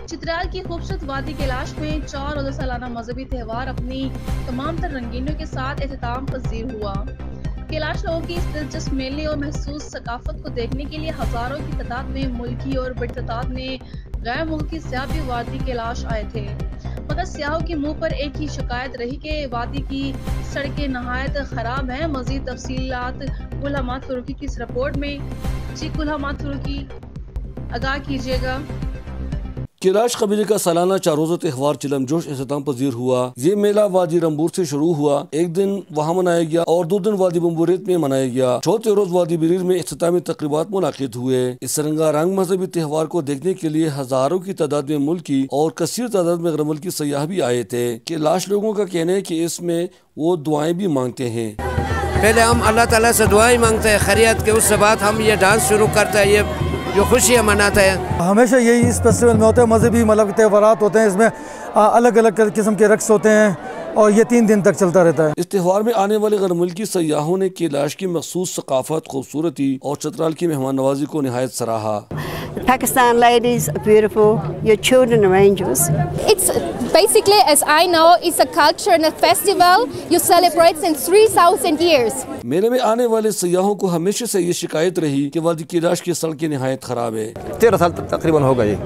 چترال کی خوبصورت وادی کیلاش میں 4 روزہ سالانہ مذہبی تہوار اپنی تمام تر رنگینیوں کے ساتھ اختتام پذیر ہوا۔ کیلاش لوگوں کی اس دلچسپ میلے اور محسوس ثقافت کو دیکھنے کے لیے ہزاروں کی تعداد میں ملکی اور بڑی تعداد میں غیر ملکی سیاح بھی وادی کیلاش آئے تھے، مگر سیاحوں کے منہ پر ایک ہی شکایت رہی کہ وادی کی سڑکیں نہایت خراب ہیں۔ مزید تفصیلات گل حماد فاروقی کی اس رپورٹ میں۔ جی گل حماد فاروقی آگاہ کیجیے گا۔ کیلاش قبیلے کا سالانہ 4 روزہ تہوار چلم جوش اختتام پذیر ہوا۔ یہ میلہ وادی رمبور سے شروع ہوا، ایک دن وہاں منایا گیا اور 2 دن وادی بمبوریت میں منایا گیا۔ چوتھے روز وادی بریر میں اختتامی تقریبات منعقد ہوئے۔ اس رنگا رنگ مذہبی تہوار کو دیکھنے کے لیے ہزاروں کی تعداد میں ملکی اور کثیر تعداد میں غیر ملکی سیاح بھی آئے تھے۔ کیلاش لوگوں کا کہنا ہے کہ اس میں وہ دعائیں بھی مانگتے ہیں۔ پہلے ہم اللہ تعالیٰ سے دعائیں مانگتے ہیں خیریت کے، اس سے بعد ہم یہ ڈانس شروع کرتے ہیں، یہ جو خوشیاں مناتے ہیں۔ ہمیشہ یہی اس فیسٹیول میں ہوتا ہے، مذہبی تہوارات ہوتے ہیں، اس میں الگ الگ قسم کے رقص ہوتے ہیں اور یہ 3 دن تک چلتا رہتا ہے۔ اس تہوار میں آنے والے غیر ملکی سیاحوں نے کیلاش کی مخصوص ثقافت، خوبصورتی اور چترال کی مہمان نوازی کو نہایت سراہا۔ Pakistan ladies are beautiful. Your children are angels. It's basically, as I know, it's a culture and a festival you celebrate since 3,000 years. میلے میں آنے والے سیاحوں کو ہمیشہ سے یہ شکایت رہی کہ وادی کیلاش کی سڑکیں نہایت خراب ہے۔ 13 سال تقریباً ہو گئے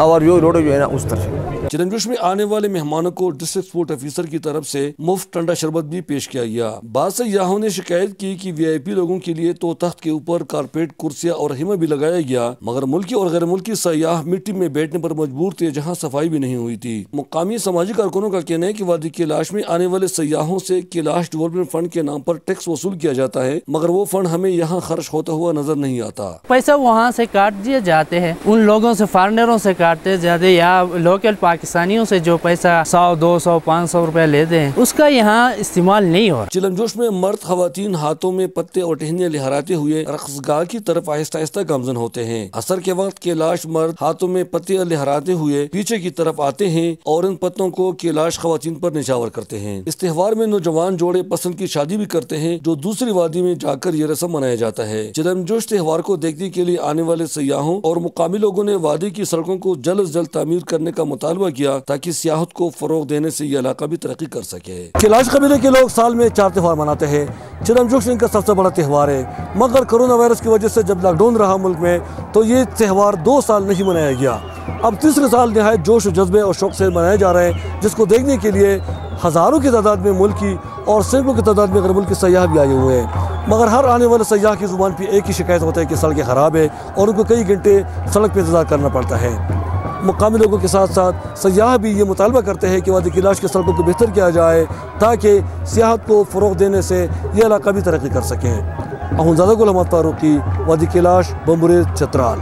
اور یہ روڈ جو ہے نا اس طرف۔ چلم جوش میں آنے والے مہمانوں کو ڈسٹرکٹ اسپورٹ آفیسر کی طرف سے مفت ٹھنڈا شربت بھی پیش کیا گیا۔ بعض سیاحوں نے شکایت کی کہ VIP لوگوں کے لیے تو تخت کے اوپر کارپیٹ، کرسیاں اور خیمہ بھی لگایا گیا، مگر ملکی اور غیر ملکی سیاح مٹی میں بیٹھنے پر مجبور تھے جہاں صفائی بھی نہیں ہوئی تھی۔ مقامی سماجی کارکنوں کا کہنا ہے کہ وادی کیلاش میں آنے والے سیاحوں سے کیلاش ڈیولپمنٹ فنڈ کے نام پر ٹیکس وصول کیا جاتا ہے، مگر وہ فنڈ ہمیں یہاں خرچ ہوتا ہوا نظر نہیں آتا۔ پیسہ وہاں سے کاٹ دیے جاتے ہیں، ان لوگوں سے، فارنروں سے کاٹتے زیادہ، یا لوکل پاکستانیوں سے جو پیسہ 100، 200، 500 روپے لیتے ہیں، اس کا یہاں استعمال نہیں ہو رہا۔ چلم جوش میں مرد خواتین ہاتھوں میں پتے اور ٹہنیاں لہراتے ہوئے رقص گاہ کی طرف آہستہ آہستہ گامزن ہوتے ہیں۔ عصر کے وقت کیلاش مرد ہاتھوں میں پتے لہراتے ہوئے پیچھے کی طرف آتے ہیں اور ان پتوں کو کیلاش خواتین پر نچھاور کرتے ہیں۔ اس تہوار میں نوجوان جوڑے پسند کی شادی بھی کرتے ہیں، جو دوسری وادی میں جا کر یہ رسم منایا جاتا ہے۔ چلم جوش تہوار کو دیکھنے کے لیے آنے والے سیاحوں اور مقامی لوگوں نے وادی کی سڑکوں کو جلد از جلد تعمیر کرنے کا مطالبہ کیا تاکہ سیاحت کو فروغ دینے سے یہ علاقہ بھی ترقی کر سکے۔ کیلاش قبیلے کے لوگ سال میں 4 تہوار مناتے ہیں۔ چلم جوش ان کا سب سے بڑا تہوار ہے، مگر کورونا وائرس کی وجہ سے جب لاک ڈاؤن رہا ملک میں تو یہ تہوار 2 سال نہیں منایا گیا۔ اب تیسرے سال نہایت جوش و جذبے اور شوق سے منائے جا رہے ہیں، جس کو دیکھنے کے لیے ہزاروں کی تعداد میں ملکی اور سینکڑوں کی تعداد میں غیر ملکی سیاح بھی آئے ہوئے ہیں، مگر ہر آنے والے سیاح کی زبان پہ ایک ہی شکایت ہوتا ہے کہ سڑکیں خراب ہے اور ان کو کئی گھنٹے سڑک پہ انتظار کرنا پڑتا ہے۔ مقامی لوگوں کے ساتھ ساتھ سیاح بھی یہ مطالبہ کرتے ہیں کہ وادی کیلاش کے سڑکوں کو بہتر کیا جائے تاکہ سیاحت کو فروغ دینے سے یہ علاقہ بھی ترقی کر سکے۔ اخوندزادہ گل حماد فاروقی، وادی کیلاش، بمبوریت، چترال۔